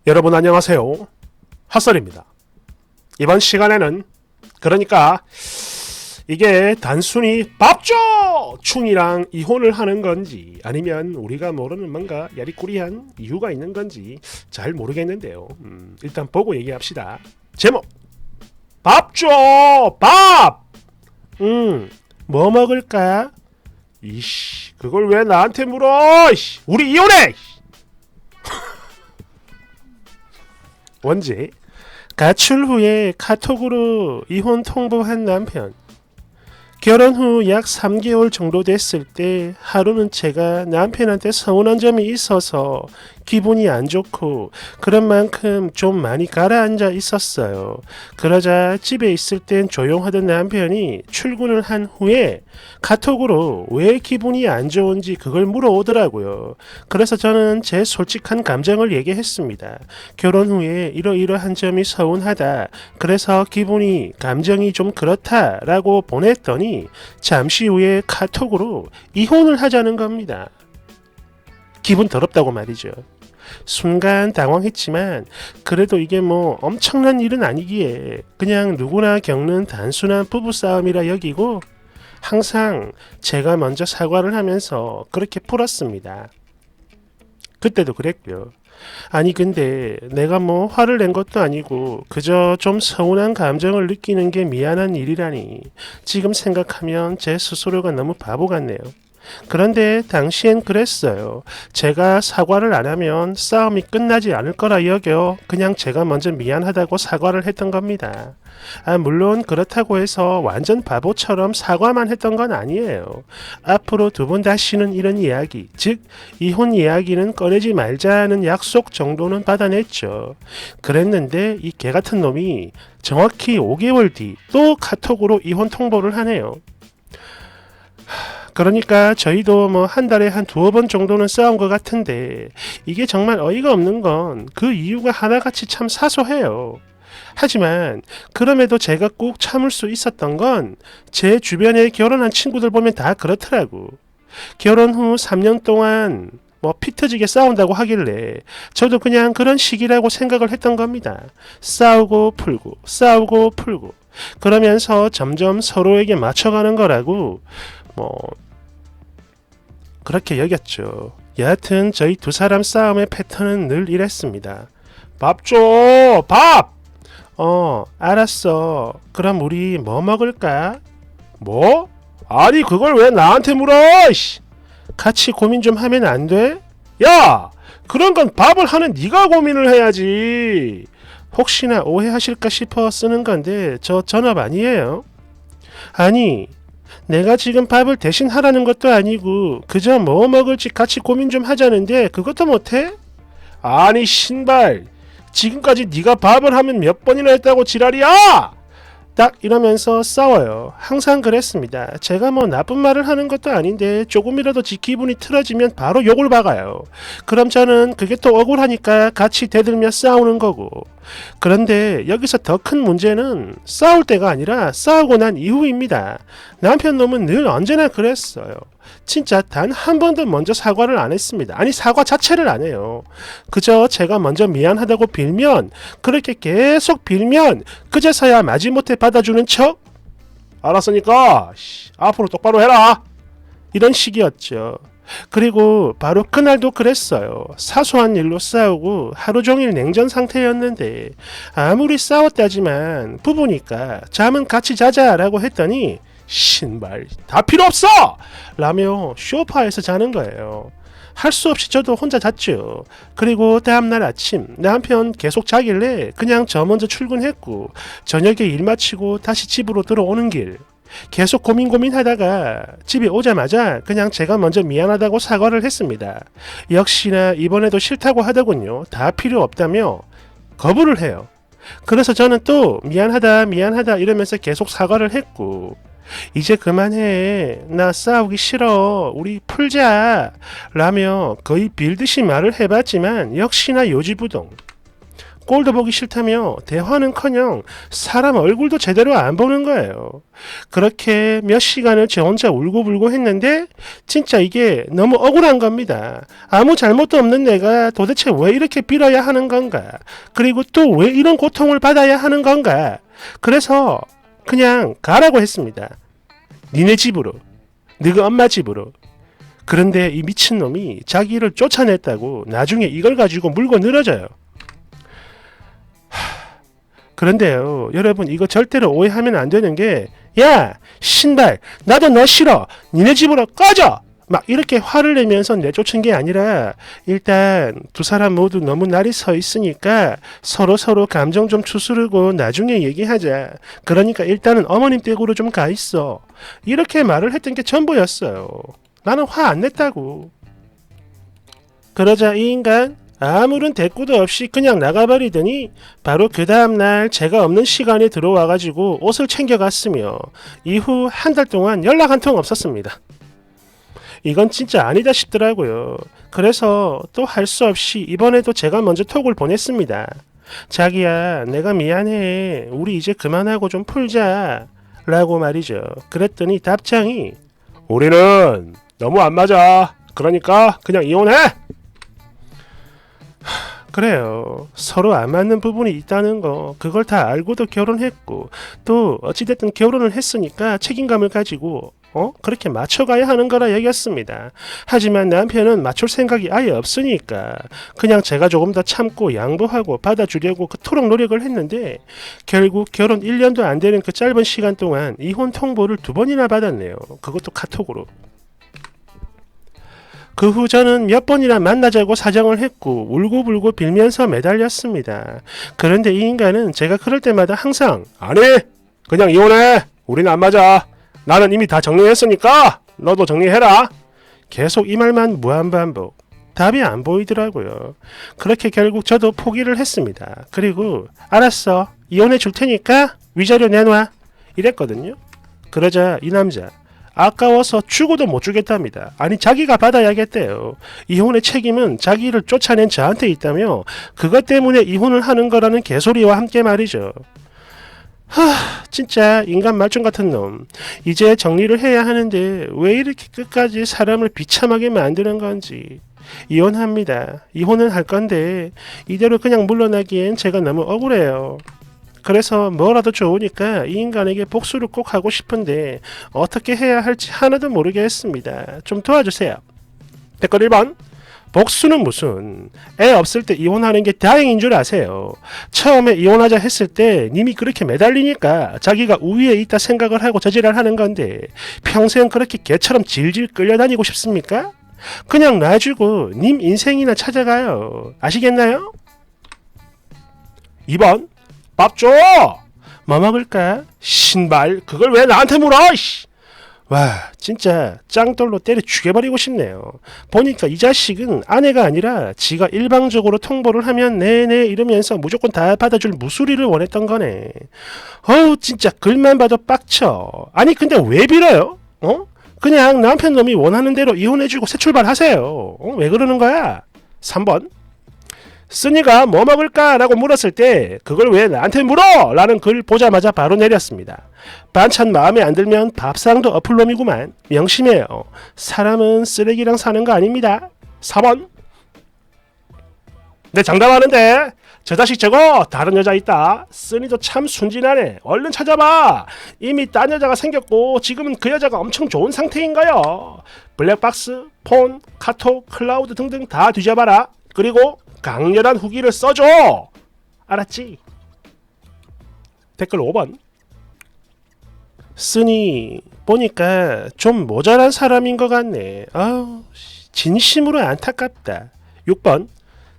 여러분 안녕하세요. 핫설입니다. 이번 시간에는 그러니까 이게 단순히 밥줘! 충이랑 이혼을 하는 건지 아니면 우리가 모르는 뭔가 야리꾸리한 이유가 있는 건지 잘 모르겠는데요. 일단 보고 얘기합시다. 제목 밥줘! 밥! 뭐 먹을까? 이씨 그걸 왜 나한테 물어? 이씨, 우리 이혼해! 원제 가출 후에 카톡으로 이혼 통보한 남편. 결혼 후 약 3개월 정도 됐을 때 하루는 제가 남편한테 서운한 점이 있어서 기분이 안 좋고 그런 만큼 좀 많이 가라앉아 있었어요. 그러자 집에 있을 땐 조용하던 남편이 출근을 한 후에 카톡으로 왜 기분이 안 좋은지 그걸 물어오더라고요. 그래서 저는 제 솔직한 감정을 얘기했습니다. 결혼 후에 이러이러한 점이 서운하다. 그래서 감정이 좀 그렇다라고 보냈더니 잠시 후에 카톡으로 이혼을 하자는 겁니다. 기분 더럽다고 말이죠. 순간 당황했지만 그래도 이게 뭐 엄청난 일은 아니기에 그냥 누구나 겪는 단순한 부부싸움이라 여기고 항상 제가 먼저 사과를 하면서 그렇게 풀었습니다. 그때도 그랬고요. 아니 근데 내가 뭐 화를 낸 것도 아니고 그저 좀 서운한 감정을 느끼는 게 미안한 일이라니 지금 생각하면 제 스스로가 너무 바보 같네요. 그런데 당시엔 그랬어요. 제가 사과를 안 하면 싸움이 끝나지 않을 거라 여겨 그냥 제가 먼저 미안하다고 사과를 했던 겁니다. 물론 그렇다고 해서 완전 바보처럼 사과만 했던 건 아니에요. 앞으로 두 번 다시는 이런 이야기, 즉 이혼 이야기는 꺼내지 말자는 약속 정도는 받아냈죠. 그랬는데 이 개같은 놈이 정확히 5개월 뒤 또 카톡으로 이혼 통보를 하네요. 그러니까 저희도 뭐 한 달에 한 두어 번 정도는 싸운 것 같은데 이게 정말 어이가 없는 건 그 이유가 하나같이 참 사소해요. 하지만 그럼에도 제가 꼭 참을 수 있었던 건 제 주변에 결혼한 친구들 보면 다 그렇더라고. 결혼 후 3년 동안 뭐 피 터지게 싸운다고 하길래 저도 그냥 그런 시기라고 생각을 했던 겁니다. 싸우고 풀고 싸우고 풀고 그러면서 점점 서로에게 맞춰가는 거라고 뭐 그렇게 여겼죠. 여하튼 저희 두 사람 싸움의 패턴은 늘 이랬습니다. 밥 줘! 밥! 알았어. 그럼 우리 뭐 먹을까? 뭐? 아니 그걸 왜 나한테 물어? 이씨. 같이 고민 좀 하면 안 돼? 야! 그런 건 밥을 하는 네가 고민을 해야지. 혹시나 오해하실까 싶어 쓰는 건데 저 전업 아니에요. 아니 내가 지금 밥을 대신 하라는 것도 아니고 그저 뭐 먹을지 같이 고민 좀 하자는데 그것도 못해? 아니 신발 지금까지 네가 밥을 하면 몇 번이나 했다고 지랄이야! 딱 이러면서 싸워요. 항상 그랬습니다. 제가 뭐 나쁜 말을 하는 것도 아닌데 조금이라도 지 기분이 틀어지면 바로 욕을 박아요. 그럼 저는 그게 또 억울하니까 같이 대들며 싸우는 거고. 그런데 여기서 더 큰 문제는 싸울 때가 아니라 싸우고 난 이후입니다. 남편 놈은 늘 언제나 그랬어요. 진짜 단 한 번도 먼저 사과를 안 했습니다. 아니 사과 자체를 안 해요. 그저 제가 먼저 미안하다고 빌면 그렇게 계속 빌면 그제서야 마지못해 받아주는 척? 알았으니까 앞으로 똑바로 해라. 이런 식이었죠. 그리고 바로 그날도 그랬어요. 사소한 일로 싸우고 하루 종일 냉전 상태였는데 아무리 싸웠다지만 부부니까 잠은 같이 자자라고 했더니 신발 다 필요 없어! 라며 소파에서 자는 거예요. 할 수 없이 저도 혼자 잤죠. 그리고 다음날 아침 남편 계속 자길래 그냥 저 먼저 출근했고 저녁에 일 마치고 다시 집으로 들어오는 길 계속 고민하다가 집에 오자마자 그냥 제가 먼저 미안하다고 사과를 했습니다. 역시나 이번에도 싫다고 하더군요. 다 필요 없다며 거부를 해요. 그래서 저는 또 미안하다 이러면서 계속 사과를 했고 이제 그만해. 나 싸우기 싫어. 우리 풀자. 라며 거의 빌듯이 말을 해봤지만 역시나 요지부동. 꼴도 보기 싫다며 대화는커녕 사람 얼굴도 제대로 안 보는 거예요. 그렇게 몇 시간을 저 혼자 울고불고 했는데 진짜 이게 너무 억울한 겁니다. 아무 잘못도 없는 내가 도대체 왜 이렇게 빌어야 하는 건가? 그리고 또 왜 이런 고통을 받아야 하는 건가? 그래서 그냥 가라고 했습니다. 니네 집으로, 너가 엄마 집으로. 그런데 이 미친놈이 자기를 쫓아냈다고 나중에 이걸 가지고 물고 늘어져요. 그런데요, 여러분 이거 절대로 오해하면 안 되는 게, 야 신발 나도 너 싫어, 니네 집으로 꺼져, 막 이렇게 화를 내면서 내쫓은 게 아니라, 일단 두 사람 모두 너무 날이 서 있으니까 서로 감정 좀 추스르고 나중에 얘기하자. 그러니까 일단은 어머님 댁으로 좀 가 있어. 이렇게 말을 했던 게 전부였어요. 나는 화 안 냈다고. 그러자 이 인간 아무런 대꾸도 없이 그냥 나가버리더니 바로 그 다음날 제가 없는 시간에 들어와가지고 옷을 챙겨갔으며 이후 한 달 동안 연락 한 통 없었습니다. 이건 진짜 아니다 싶더라고요. 그래서 또 할 수 없이 이번에도 제가 먼저 톡을 보냈습니다. 자기야, 내가 미안해. 우리 이제 그만하고 좀 풀자. 라고 말이죠. 그랬더니 답장이, 우리는 너무 안 맞아. 그러니까 그냥 이혼해. 그래요. 서로 안 맞는 부분이 있다는 거, 그걸 다 알고도 결혼했고, 또 어찌됐든 결혼을 했으니까 책임감을 가지고 그렇게 맞춰가야 하는 거라 여겼습니다. 하지만 남편은 맞출 생각이 아예 없으니까 그냥 제가 조금 더 참고 양보하고 받아주려고 그토록 노력을 했는데, 결국 결혼 1년도 안 되는 그 짧은 시간 동안 이혼 통보를 2번이나 받았네요. 그것도 카톡으로. 그 후 저는 몇 번이나 만나자고 사정을 했고 울고불고 빌면서 매달렸습니다. 그런데 이 인간은 제가 그럴 때마다 항상, 아니 그냥 이혼해, 우리는 안 맞아, 나는 이미 다 정리했으니까 너도 정리해라, 계속 이 말만 무한반복. 답이 안 보이더라고요. 그렇게 결국 저도 포기를 했습니다. 그리고 알았어, 이혼해 줄 테니까 위자료 내놔, 이랬거든요. 그러자 이 남자 아까워서 주고도 못 주겠답니다. 아니 자기가 받아야겠대요. 이혼의 책임은 자기를 쫓아낸 저한테 있다며 그것 때문에 이혼을 하는 거라는 개소리와 함께 말이죠. 진짜 인간 말종 같은 놈. 이제 정리를 해야 하는데 왜 이렇게 끝까지 사람을 비참하게 만드는 건지. 이혼합니다. 이혼은 할 건데 이대로 그냥 물러나기엔 제가 너무 억울해요. 그래서 뭐라도 좋으니까 이 인간에게 복수를 꼭 하고 싶은데 어떻게 해야 할지 하나도 모르겠습니다. 좀 도와주세요. 댓글 1번. 복수는 무슨, 애 없을 때 이혼하는 게 다행인 줄 아세요. 처음에 이혼하자 했을 때 님이 그렇게 매달리니까 자기가 우위에 있다 생각을 하고 저지랄 하는 건데 평생 그렇게 개처럼 질질 끌려다니고 싶습니까? 그냥 놔주고 님 인생이나 찾아가요. 아시겠나요? 2번. 밥 줘! 뭐 먹을까? 신발, 그걸 왜 나한테 물어? 와, 진짜 짱돌로 때려 죽여버리고 싶네요. 보니까 이 자식은 아내가 아니라 지가 일방적으로 통보를 하면 네네 이러면서 무조건 다 받아줄 무수리를 원했던 거네. 어우 진짜 글만 봐도 빡쳐. 아니 근데 왜 빌어요? 그냥 남편 놈이 원하는 대로 이혼해주고 새 출발하세요. 왜 그러는 거야? 3번. 쓰니가 뭐 먹을까? 라고 물었을 때 그걸 왜 나한테 물어? 라는 글 보자마자 바로 내렸습니다. 반찬 마음에 안 들면 밥상도 어플놈이구만. 명심해요. 사람은 쓰레기랑 사는 거 아닙니다. 4번. 내 장담하는데 저 자식 저거 다른 여자 있다. 쓰니도 참 순진하네. 얼른 찾아봐. 이미 딴 여자가 생겼고 지금은 그 여자가 엄청 좋은 상태인 거요. 블랙박스, 폰, 카톡, 클라우드 등등 다 뒤져봐라. 그리고 강렬한 후기를 써줘. 알았지? 댓글 5번. 쓰니 보니까 좀 모자란 사람인 것 같네. 아우 진심으로 안타깝다. 6번.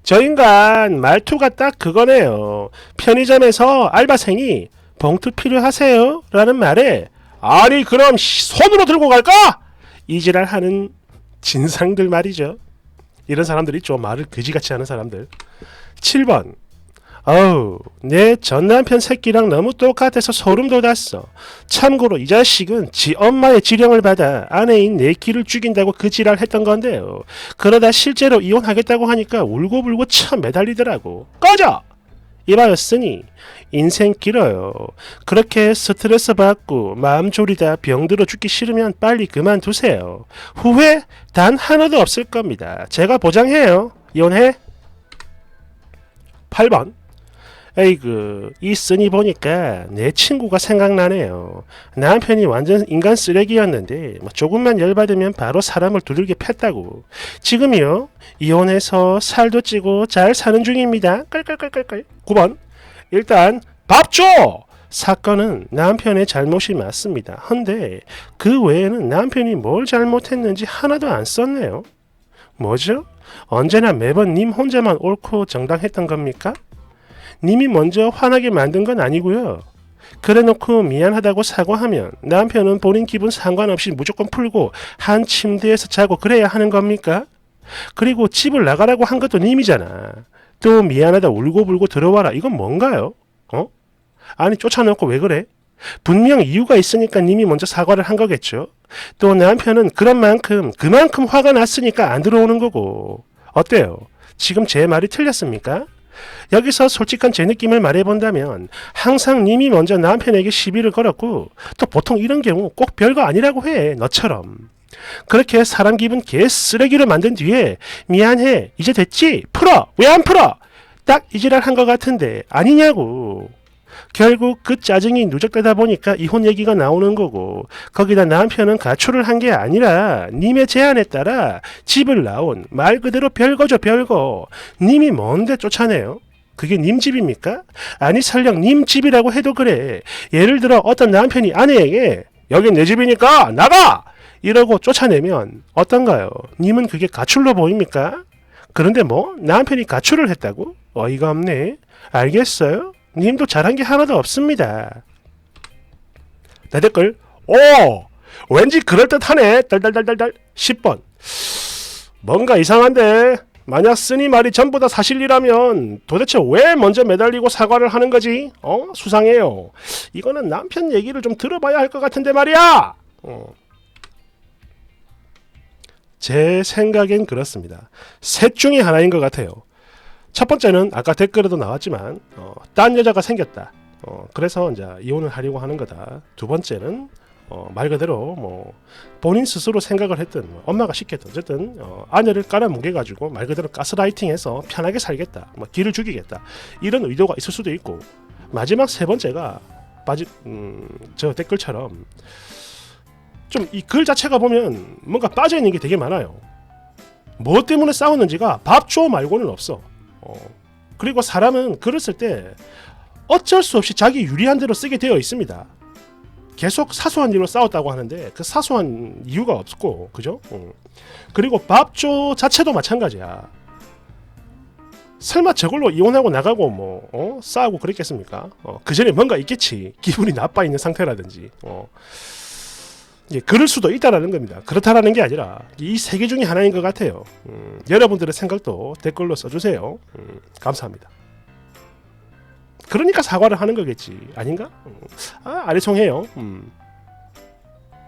저 인간 말투가 딱 그거네요. 편의점에서 알바생이 봉투 필요하세요? 라는 말에 아니 그럼 손으로 들고 갈까? 이지랄 하는 진상들 말이죠. 이런 사람들이 있죠. 말을 그지같이 하는 사람들. 7번. 어우, 내 전남편 새끼랑 너무 똑같아서 소름 돋았어. 참고로 이 자식은 지 엄마의 지령을 받아 아내인 내 키를 죽인다고 그 지랄 했던 건데요. 그러다 실제로 이혼하겠다고 하니까 울고불고 참 매달리더라고. 꺼져! 이봐였으니 인생 길어요. 그렇게 스트레스 받고 마음 졸이다 병들어 죽기 싫으면 빨리 그만두세요. 후회 단 하나도 없을 겁니다. 제가 보장해요. 이혼해? 8번. 에이그, 이 쓰니 보니까 내 친구가 생각나네요. 남편이 완전 인간 쓰레기였는데 조금만 열받으면 바로 사람을 두들겨 팼다고. 지금이요, 이혼해서 살도 찌고 잘 사는 중입니다. 깔깔깔깔깔. 9번. 일단 밥 줘! 사건은 남편의 잘못이 맞습니다. 헌데 그 외에는 남편이 뭘 잘못했는지 하나도 안 썼네요. 뭐죠? 언제나 매번 님 혼자만 옳고 정당했던 겁니까? 님이 먼저 화나게 만든 건 아니고요. 그래놓고 미안하다고 사과하면 남편은 본인 기분 상관없이 무조건 풀고 한 침대에서 자고 그래야 하는 겁니까? 그리고 집을 나가라고 한 것도 님이잖아. 또 미안하다 울고불고 들어와라. 이건 뭔가요? 아니 쫓아놓고 왜 그래? 분명 이유가 있으니까 님이 먼저 사과를 한 거겠죠. 또 남편은 그만큼 화가 났으니까 안 들어오는 거고. 어때요? 지금 제 말이 틀렸습니까? 여기서 솔직한 제 느낌을 말해본다면 항상 님이 먼저 남편에게 시비를 걸었고 또 보통 이런 경우 꼭 별거 아니라고 해. 너처럼. 그렇게 사람 기분 개쓰레기로 만든 뒤에 미안해 이제 됐지? 풀어! 왜 안 풀어? 딱 이 지랄 한 것 같은데 아니냐고. 결국 그 짜증이 누적되다 보니까 이혼 얘기가 나오는 거고 거기다 남편은 가출을 한 게 아니라 님의 제안에 따라 집을 나온 말 그대로 별거죠 별거. 님이 뭔데 쫓아내요? 그게 님 집입니까? 아니 설령 님 집이라고 해도 그래. 예를 들어 어떤 남편이 아내에게 여긴 내 집이니까 나가! 이러고 쫓아내면 어떤가요? 님은 그게 가출로 보입니까? 그런데 뭐 남편이 가출을 했다고? 어이가 없네. 알겠어요? 님도 잘한 게 하나도 없습니다. 내 댓글 왠지 그럴듯하네. 달달달달달. 10번. 뭔가 이상한데 만약 쓰니 말이 전부 다 사실이라면 도대체 왜 먼저 매달리고 사과를 하는 거지? 수상해요. 이거는 남편 얘기를 좀 들어봐야 할 것 같은데 말이야. 제 생각엔 그렇습니다. 셋 중에 하나인 것 같아요. 첫 번째는 아까 댓글에도 나왔지만 딴 여자가 생겼다. 그래서 이제 이혼을 하려고 하는 거다. 두 번째는 말 그대로 뭐 본인 스스로 생각을 했든 엄마가 시켰든 어쨌든 아내를 깔아뭉개가지고 말 그대로 가스라이팅해서 편하게 살겠다. 뭐 기를 죽이겠다. 이런 의도가 있을 수도 있고 마지막 세 번째가 저 댓글처럼 좀 이 글 자체가 보면 뭔가 빠져있는 게 되게 많아요. 뭐 때문에 싸웠는지가 밥 줘 말고는 없어. 그리고 사람은 글을 쓸 때 어쩔 수 없이 자기 유리한 대로 쓰게 되어 있습니다. 계속 사소한 일로 싸웠다고 하는데 그 사소한 이유가 없고 그죠? 그리고 밥조 자체도 마찬가지야. 설마 저걸로 이혼하고 나가고 뭐 싸우고 그랬겠습니까? 그 전에 뭔가 있겠지. 기분이 나빠 있는 상태라든지 그럴 수도 있다라는 겁니다. 그렇다라는 게 아니라 이 세 개 중에 하나인 것 같아요. 여러분들의 생각도 댓글로 써주세요. 감사합니다. 그러니까 사과를 하는 거겠지. 아닌가? 아리송해요.